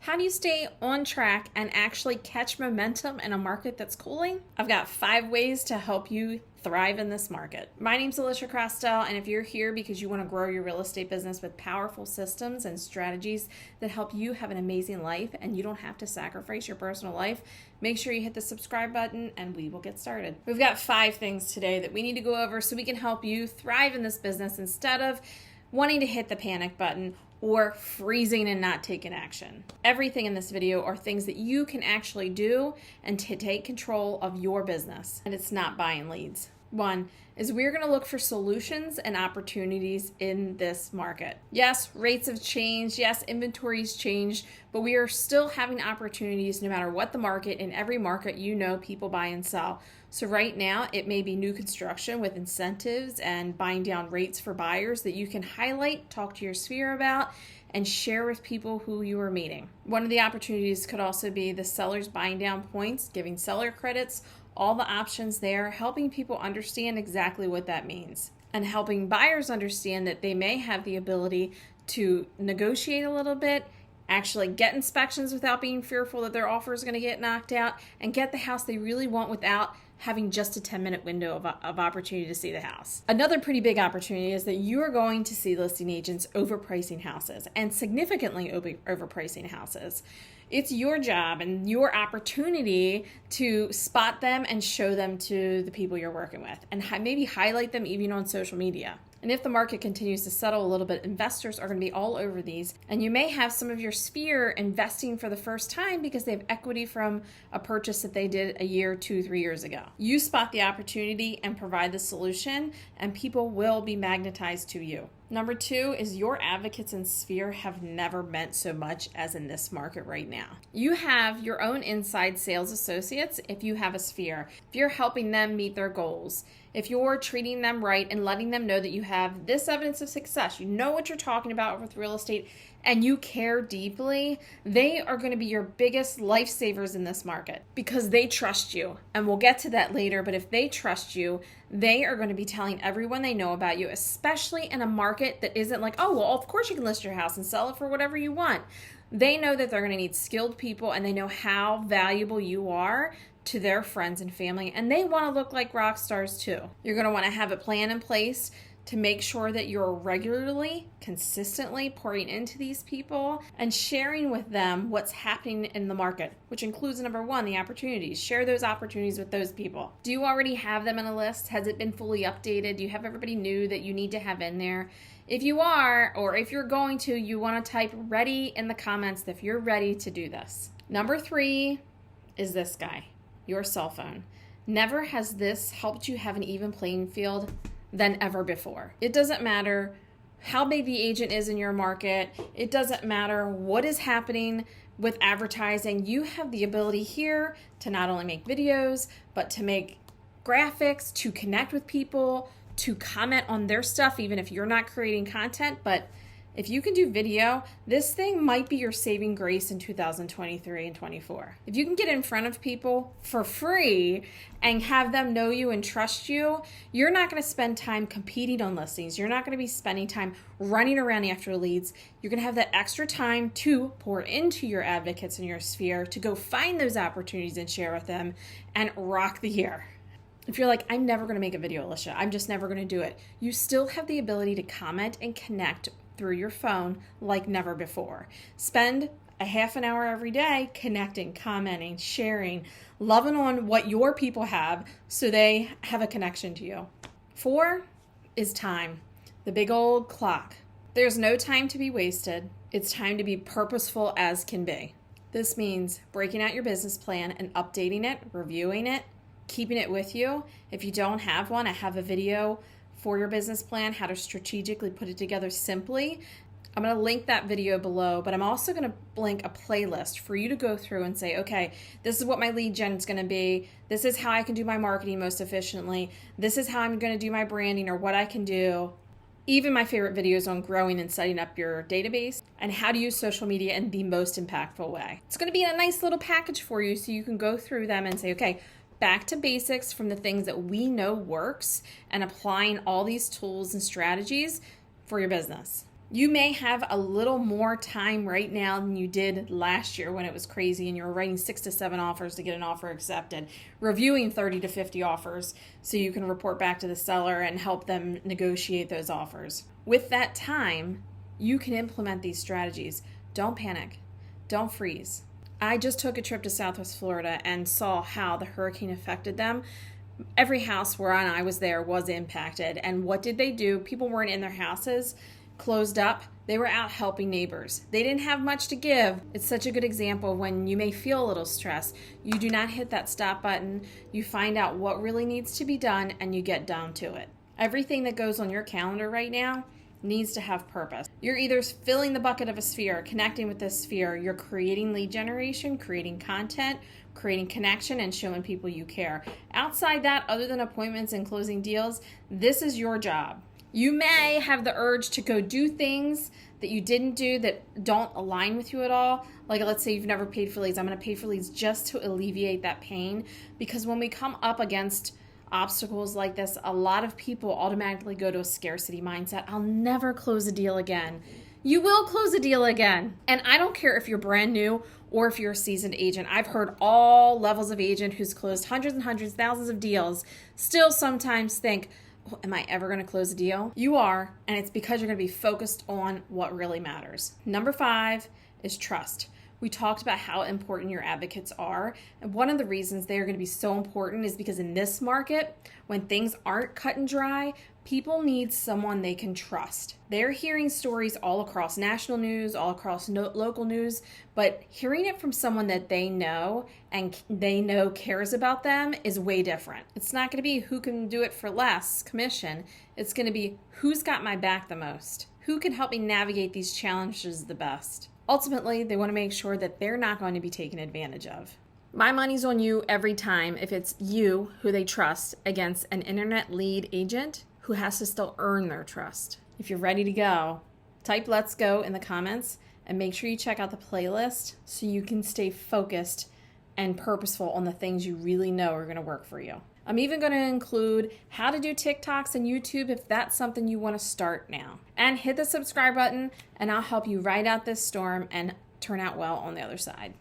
How do you stay on track and actually catch momentum in a market that's cooling? I've got 5 ways to help you thrive in this market. My name's Alisia Krastel, and if you're here because you want to grow your real estate business with powerful systems and strategies that help you have an amazing life and you don't have to sacrifice your personal life, make sure you hit the subscribe button and we will get started. We've got 5 things today that we need to go over so we can help you thrive in this business instead of wanting to hit the panic button or freezing and not taking action. Everything in this video are things that you can actually do and to take control of your business. And it's not buying leads. 1 is we're going to look for solutions and opportunities in this market. Yes, rates have changed. Yes, inventory's changed, but we are still having opportunities no matter what the market. In every market, you know, people buy and sell. So right now, it may be new construction with incentives and buying down rates for buyers that you can highlight, talk to your sphere about, and share with people who you are meeting. One of the opportunities could also be the sellers buying down points, giving seller credits, all the options there, helping people understand exactly what that means, and helping buyers understand that they may have the ability to negotiate a little bit, actually get inspections without being fearful that their offer is going to get knocked out, and get the house they really want without having just a 10-minute window of opportunity to see the house. Another pretty big opportunity is that you are going to see listing agents overpricing houses and significantly overpricing houses. It's your job and your opportunity to spot them and show them to the people you're working with and maybe highlight them even on social media. And if the market continues to settle a little bit, investors are going to be all over these. And you may have some of your sphere investing for the first time because they have equity from a purchase that they did a year, 2, 3 years ago. You spot the opportunity and provide the solution, and people will be magnetized to you. Number 2 is your advocates and sphere have never meant so much as in this market right now. You have your own inside sales associates if you have a sphere. If you're helping them meet their goals, if you're treating them right and letting them know that you have this evidence of success, you know what you're talking about with real estate, and you care deeply, they are going to be your biggest lifesavers in this market because they trust you. And we'll get to that later, but if they trust you, they are going to be telling everyone they know about you, especially in a market that isn't like, oh, well, of course you can list your house and sell it for whatever you want. They know that they're going to need skilled people, and they know how valuable you are to their friends and family, and they want to look like rock stars too. You're going to want to have a plan in place to make sure that you're regularly, consistently pouring into these people and sharing with them what's happening in the market, which includes number 1, the opportunities. Share those opportunities with those people. Do you already have them in a list? Has it been fully updated? Do you have everybody new that you need to have in there? If you are, or if you're going to, you want to type ready in the comments if you're ready to do this. Number 3 is this guy, your cell phone. Never has this helped you have an even playing field than ever before. It doesn't matter how big the agent is in your market. It doesn't matter what is happening with advertising. You have the ability here to not only make videos, but to make graphics, to connect with people, to comment on their stuff, even if you're not creating content. But if you can do video, this thing might be your saving grace in 2023 and 24. If you can get in front of people for free and have them know you and trust you, you're not going to spend time competing on listings. You're not going to be spending time running around after leads. You're going to have that extra time to pour into your advocates in your sphere, to go find those opportunities and share with them and rock the year. If you're like, I'm never going to make a video, Alisia, I'm just never going to do it, you still have the ability to comment and connect through your phone like never before. Spend a half an hour every day connecting, commenting, sharing, loving on what your people have so they have a connection to you. 4 is time, the big old clock. There's no time to be wasted. It's time to be purposeful as can be. This means breaking out your business plan and updating it, reviewing it, keeping it with you. If you don't have one, I have a video for your business plan, how to strategically put it together simply. I'm going to link that video below, but I'm also going to link a playlist for you to go through and say, okay, this is what my lead gen is going to be. This is how I can do my marketing most efficiently. This is how I'm going to do my branding or what I can do. Even my favorite videos on growing and setting up your database and how to use social media in the most impactful way. It's going to be a nice little package for you so you can go through them and say, okay, back to basics from the things that we know works and applying all these tools and strategies for your business. You may have a little more time right now than you did last year when it was crazy and you were writing 6 to 7 offers to get an offer accepted, reviewing 30 to 50 offers so you can report back to the seller and help them negotiate those offers. With that time, you can implement these strategies. Don't panic. Don't freeze. I just took a trip to Southwest Florida and saw how the hurricane affected them. Every house where I was there was impacted. And what did they do? People weren't in their houses, closed up. They were out helping neighbors. They didn't have much to give. It's such a good example when you may feel a little stressed. You do not hit that stop button. You find out what really needs to be done and you get down to it. Everything that goes on your calendar right now needs to have purpose. You're either filling the bucket of a sphere, connecting with this sphere, you're creating lead generation, creating content, creating connection, and showing people you care. Outside that, other than appointments and closing deals, this is your job. You may have the urge to go do things that you didn't do that don't align with you at all. Like let's say you've never paid for leads. I'm going to pay for leads just to alleviate that pain, because when we come up against obstacles like this, a lot of people automatically go to a scarcity mindset. I'll never close a deal again. You will close a deal again. And I don't care if you're brand new or if you're a seasoned agent. I've heard all levels of agent who's closed hundreds and hundreds, thousands of deals, still sometimes think, oh, am I ever going to close a deal? You are, and it's because you're going to be focused on what really matters. Number 5 is trust. We talked about how important your advocates are. And one of the reasons they are going to be so important is because in this market, when things aren't cut and dry, people need someone they can trust. They're hearing stories all across national news, all across local news, but hearing it from someone that they know and they know cares about them is way different. It's not going to be who can do it for less commission. It's going to be who's got my back the most, who can help me navigate these challenges the best. Ultimately, they want to make sure that they're not going to be taken advantage of. My money's on you every time if it's you who they trust against an internet lead agent who has to still earn their trust. If you're ready to go, type "Let's Go" in the comments and make sure you check out the playlist so you can stay focused and purposeful on the things you really know are going to work for you. I'm even going to include how to do TikToks and YouTube if that's something you want to start now. And hit the subscribe button and I'll help you ride out this storm and turn out well on the other side.